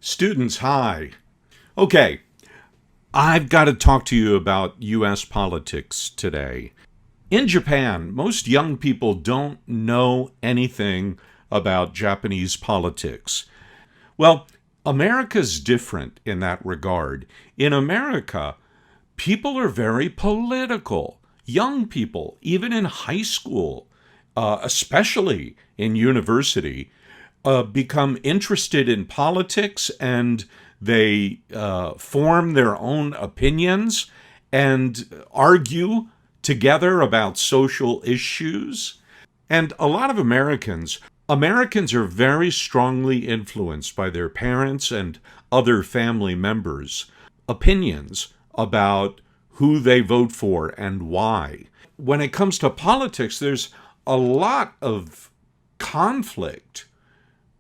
Students, hi. Okay, I've got to talk to you about U.S. politics today. In Japan, most young people don't know anything about Japanese politics. Well, America's different in that regard. In America, people are very political. Young people, even in high school, especially in university, become interested in politics, and they form their own opinions and argue together about social issues. And a lot of Americans are very strongly influenced by their parents and other family members' opinions about who they vote for and why. When it comes to politics, there's a lot of conflict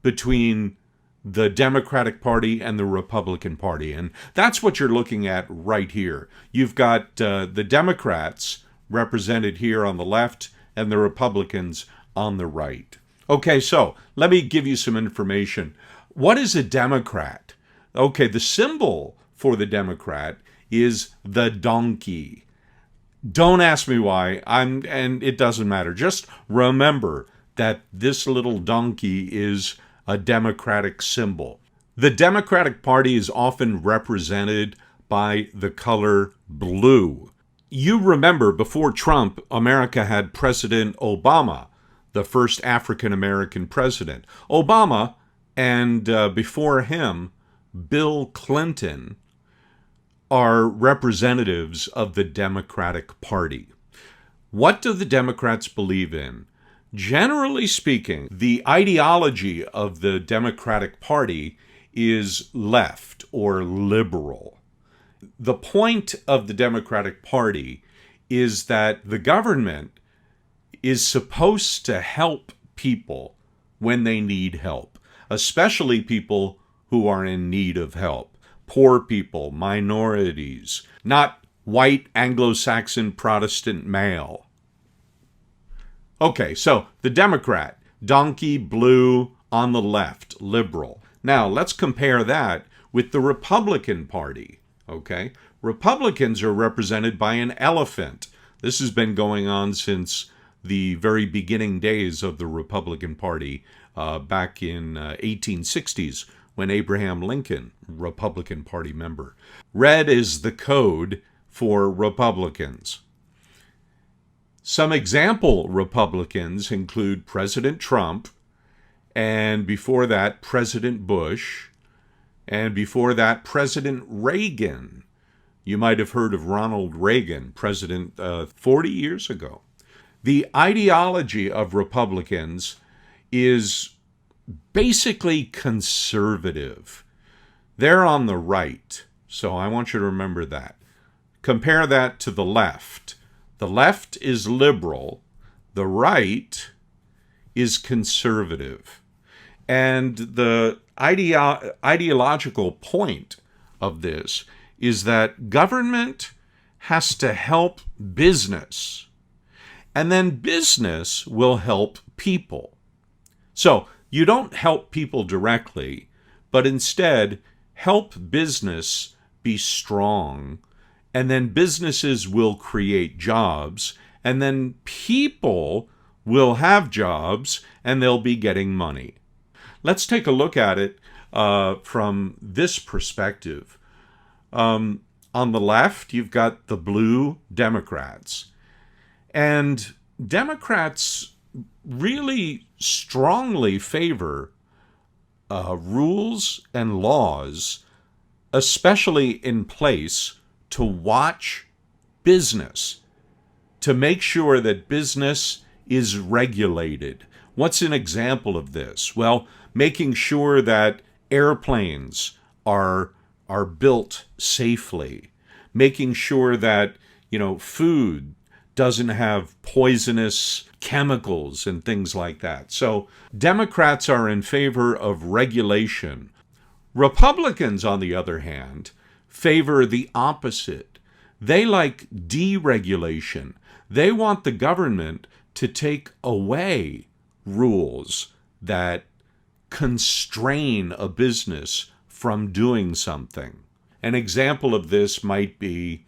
between the Democratic Party and the Republican Party. And that's what you're looking at right here. You've got the Democrats represented here on the left and the Republicans on the right. Okay, so let me give you some information. What is a Democrat? Okay, the symbol for the Democrat is the donkey. Don't ask me why, and it doesn't matter. Just remember that this little donkey is a Democratic symbol. The Democratic Party is often represented by the color blue. You remember before Trump, America had President Obama, the first African American president. Obama and before him, Bill Clinton are representatives of the Democratic Party. What do the Democrats believe in? Generally speaking, the ideology of the Democratic Party is left or liberal. The point of the Democratic Party is that the government is supposed to help people when they need help, especially people who are in need of help. Poor people, minorities, not white Anglo-Saxon Protestant male. Okay, so the Democrat, donkey blue on the left, liberal. Now, let's compare that with the Republican Party, okay? Republicans are represented by an elephant. This has been going on since the very beginning days of the Republican Party back in 1860s when Abraham Lincoln, Republican Party member. Red is the code for Republicans. Some example Republicans include President Trump, and before that, President Bush, and before that, President Reagan. You might have heard of Ronald Reagan, president 40 years ago. The ideology of Republicans is basically conservative. They're on the right, so I want you to remember that. Compare that to the left. The left is liberal, the right is conservative. And the ideological point of this is that government has to help business, and then business will help people. So you don't help people directly, but instead help business be strong, and then businesses will create jobs, and then people will have jobs, and they'll be getting money. Let's take a look at it from this perspective. On the left, you've got the blue Democrats. And Democrats really strongly favor rules and laws, especially in place to watch business, to make sure that business is regulated. What's an example of this? Well, making sure that airplanes are built safely, making sure that, food doesn't have poisonous chemicals and things like that. So Democrats are in favor of regulation. Republicans, on the other hand, favor the opposite. They like deregulation. They want the government to take away rules that constrain a business from doing something. An example of this might be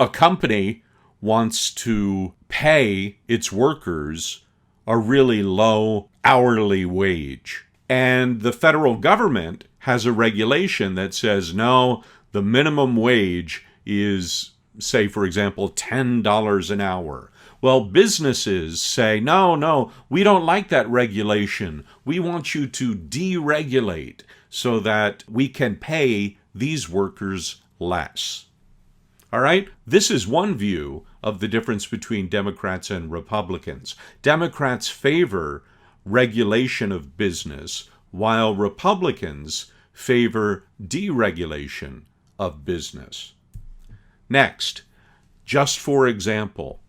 a company wants to pay its workers a really low hourly wage. And the federal government has a regulation that says, no, the minimum wage is, say, for example, $10 an hour. Well, businesses say, no, we don't like that regulation. We want you to deregulate so that we can pay these workers less. All right? This is one view of the difference between Democrats and Republicans. Democrats favor regulation of business, while Republicans favor deregulation of business. Next, just for example,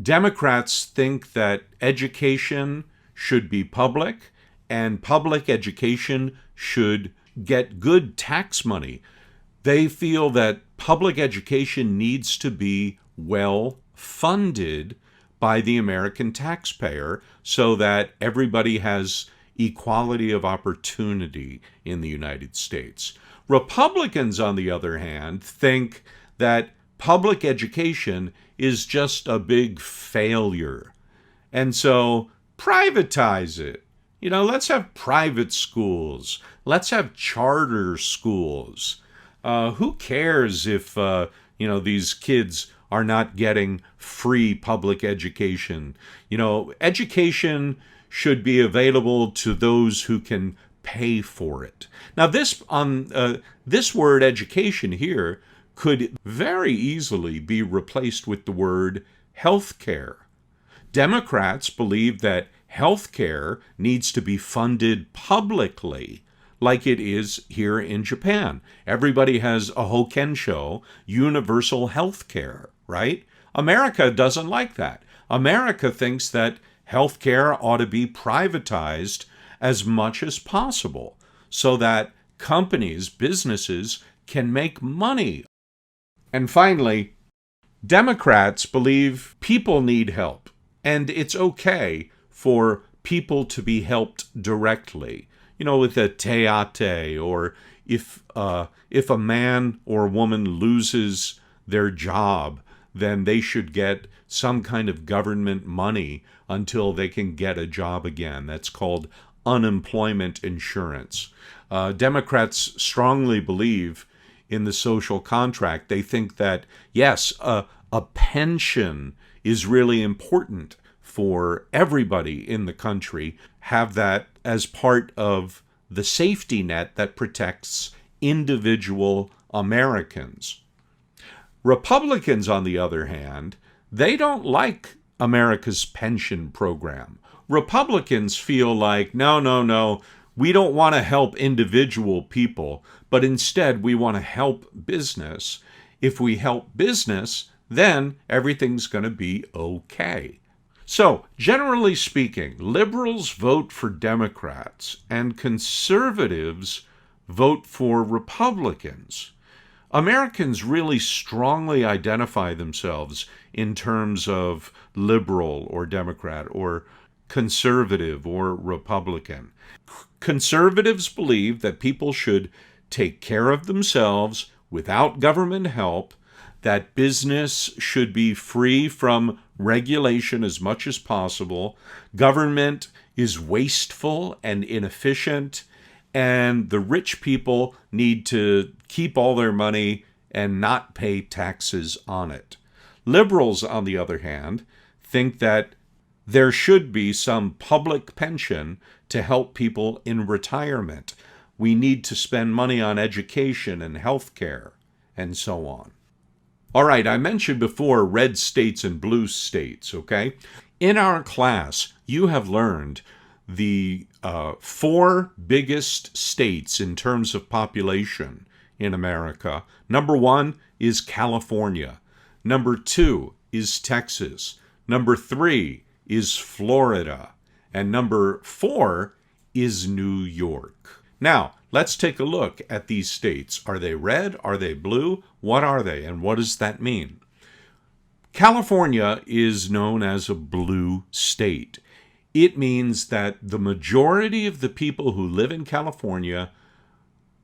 Democrats think that education should be public and public education should get good tax money. They feel that public education needs to be well funded by the American taxpayer so that everybody has equality of opportunity in the United States. Republicans, on the other hand, think that public education is just a big failure. And so privatize it. Let's have private schools. Let's have charter schools. Who cares if, these kids are not getting free public education? Education should be available to those who can pay for it. Now, this word education here could very easily be replaced with the word healthcare. Democrats believe that healthcare needs to be funded publicly, like it is here in Japan. Everybody has a hokensho, universal health care, right? America doesn't like that. America thinks that health care ought to be privatized as much as possible so that companies, businesses can make money. And finally, Democrats believe people need help, and it's okay for people to be helped directly. With a teate, or if a man or woman loses their job, then they should get some kind of government money until they can get a job again. That's called unemployment insurance. Democrats strongly believe in the social contract. They think that, yes, a pension is really important for everybody in the country, have that as part of the safety net that protects individual Americans. Republicans, on the other hand, they don't like America's pension program. Republicans feel like, no, we don't want to help individual people, but instead we want to help business. If we help business, then everything's going to be okay. So, generally speaking, liberals vote for Democrats and conservatives vote for Republicans. Americans really strongly identify themselves in terms of liberal or Democrat or conservative or Republican. Conservatives believe that people should take care of themselves without government help, that business should be free from regulation as much as possible, government is wasteful and inefficient, and the rich people need to keep all their money and not pay taxes on it. Liberals, on the other hand, think that there should be some public pension to help people in retirement. We need to spend money on education and health care, and so on. All right, I mentioned before red states and blue states, okay? In our class, you have learned the 4 biggest states in terms of population in America. Number 1 is California. Number 2 is Texas. Number 3 is Florida. And number 4 is New York. Now, let's take a look at these states. Are they red? Are they blue? What are they? And what does that mean? California is known as a blue state. It means that the majority of the people who live in California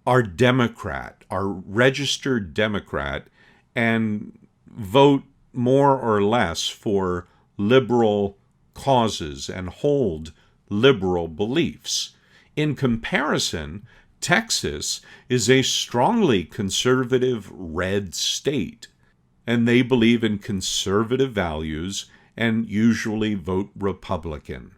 are Democrat, are registered Democrat, and vote more or less for liberal causes and hold liberal beliefs. In comparison, Texas is a strongly conservative red state, and they believe in conservative values and usually vote Republican.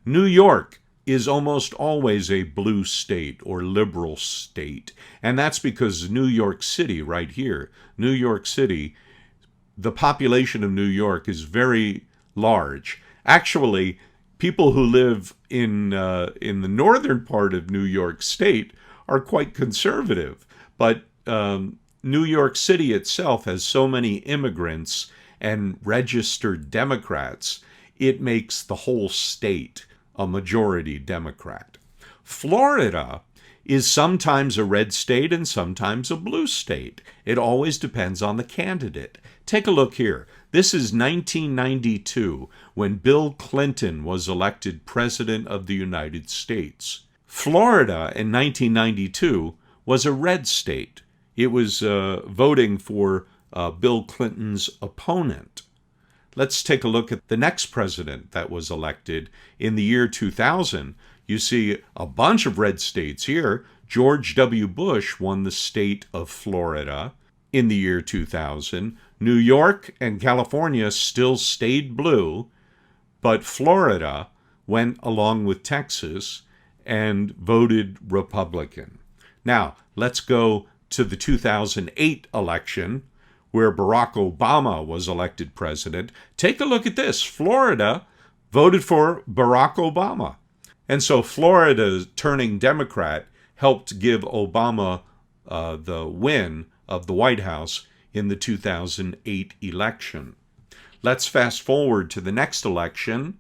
New York is almost always a blue state or liberal state, and that's because New York City, right here, New York City, the population of New York is very large. Actually, people who live in the northern part of New York State are quite conservative, but New York City itself has so many immigrants and registered Democrats, it makes the whole state a majority Democrat. Florida is sometimes a red state and sometimes a blue state. It always depends on the candidate. Take a look here. This is 1992, when Bill Clinton was elected President of the United States. Florida in 1992 was a red state. It was voting for Bill Clinton's opponent. Let's take a look at the next president that was elected in the year 2000. You see a bunch of red states here. George W. Bush won the state of Florida in the year 2000. New York and California still stayed blue, but Florida went along with Texas and voted Republican. Now, let's go to the 2008 election, where Barack Obama was elected president. Take a look at this. Florida voted for Barack Obama. And so Florida turning Democrat helped give Obama the win of the White House in the 2008 election. Let's fast forward to the next election.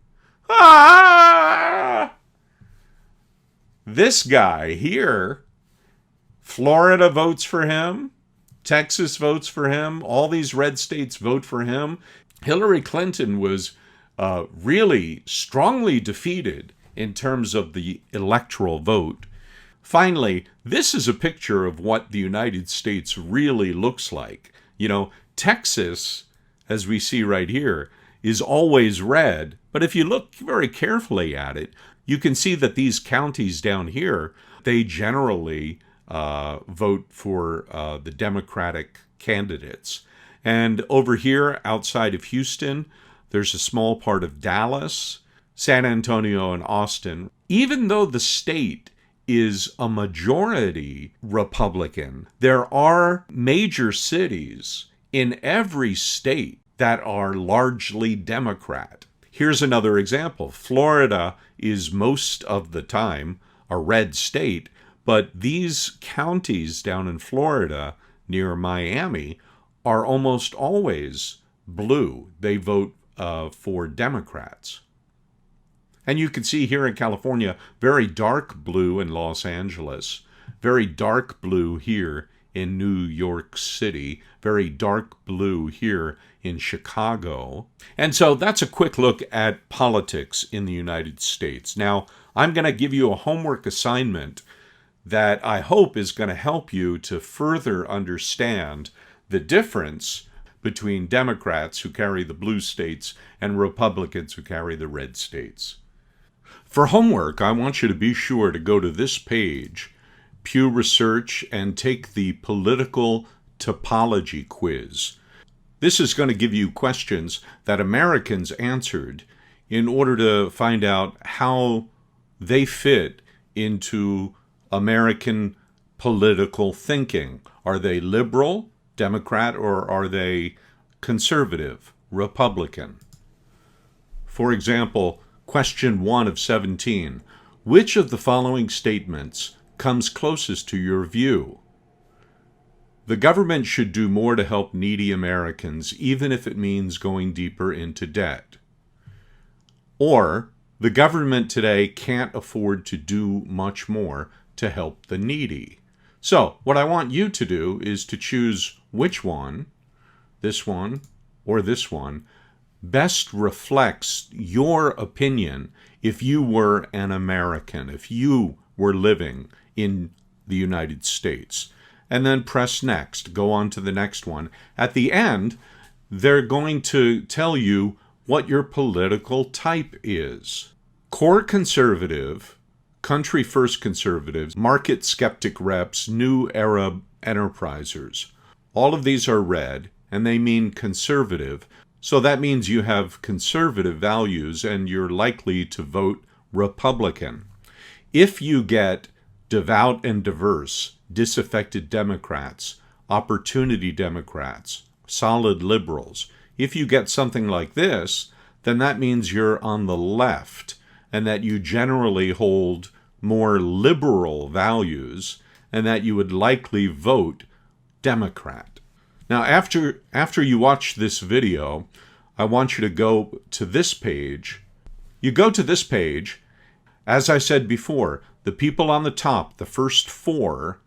This guy here, Florida votes for him. Texas votes for him. All these red states vote for him. Hillary Clinton was really strongly defeated in terms of the electoral vote. Finally, this is a picture of what the United States really looks like. You know, Texas, as we see right here, is always red. But if you look very carefully at it, you can see that these counties down here, they generally vote for the Democratic candidates. And over here, outside of Houston, there's a small part of Dallas, San Antonio, and Austin. Even though the state is a majority Republican, there are major cities in every state that are largely Democrat. Here's another example. Florida is most of the time a red state, but these counties down in Florida near Miami are almost always blue. They vote for Democrats. And you can see here in California, very dark blue in Los Angeles, very dark blue here in New York City, very dark blue here in Chicago. And so that's a quick look at politics in the United States. Now, I'm going to give you a homework assignment that I hope is going to help you to further understand the difference between Democrats who carry the blue states and Republicans who carry the red states. For homework, I want you to be sure to go to this page, Pew Research, and take the Political Topology quiz. This is going to give you questions that Americans answered in order to find out how they fit into American political thinking. Are they liberal, Democrat, or are they conservative, Republican? For example, question 1 of 17. Which of the following statements comes closest to your view? The government should do more to help needy Americans, even if it means going deeper into debt. Or, the government today can't afford to do much more to help the needy. So, what I want you to do is to choose which one, this one, or this one, best reflects your opinion if you were an American, if you were living in the United States. And then press next. Go on to the next one. At the end, they're going to tell you what your political type is. Core conservative, country first conservatives, market skeptic reps, new era enterprisers. All of these are red, and they mean conservative. So that means you have conservative values and you're likely to vote Republican. If you get devout and diverse, disaffected Democrats, opportunity Democrats, solid liberals, if you get something like this, then that means you're on the left and that you generally hold more liberal values and that you would likely vote Democrat. Now, after you watch this video, I want you to go to this page. You go to this page. As I said before, the people on the top, the first four,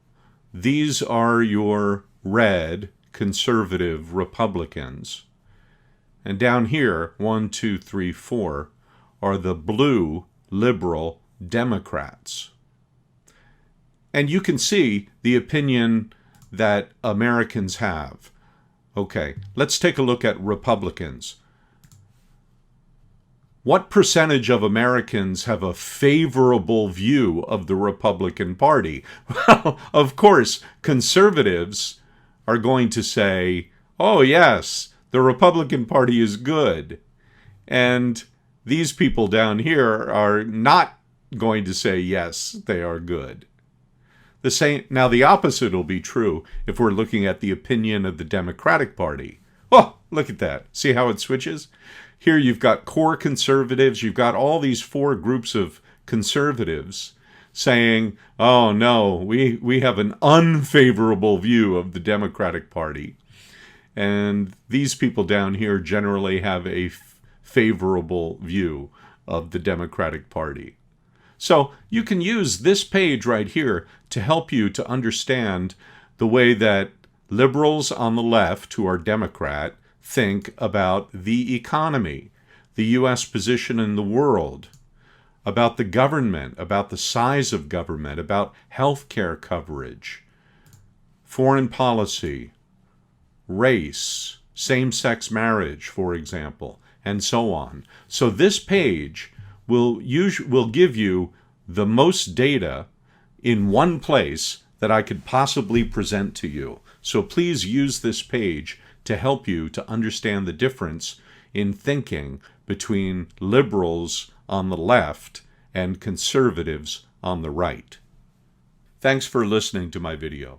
these are your red conservative Republicans. And down here, 1, 2, 3, 4, are the blue liberal Democrats. And you can see the opinion that Americans have. Okay, let's take a look at Republicans. What percentage of Americans have a favorable view of the Republican Party? Well, of course, conservatives are going to say, oh yes, the Republican Party is good. And these people down here are not going to say, yes, they are good. Now, the opposite will be true if we're looking at the opinion of the Democratic Party. Oh, look at that. See how it switches? Here you've got core conservatives. You've got all these four groups of conservatives saying, oh, no, we have an unfavorable view of the Democratic Party. And these people down here generally have a favorable view of the Democratic Party. So you can use this page right here to help you to understand the way that liberals on the left, who are Democrat, think about the economy, the U.S. position in the world, about the government, about the size of government, about healthcare coverage, foreign policy, race, same-sex marriage, for example, and so on. So this page will give you the most data in one place that I could possibly present to you. So please use this page to help you to understand the difference in thinking between liberals on the left and conservatives on the right. Thanks for listening to my video.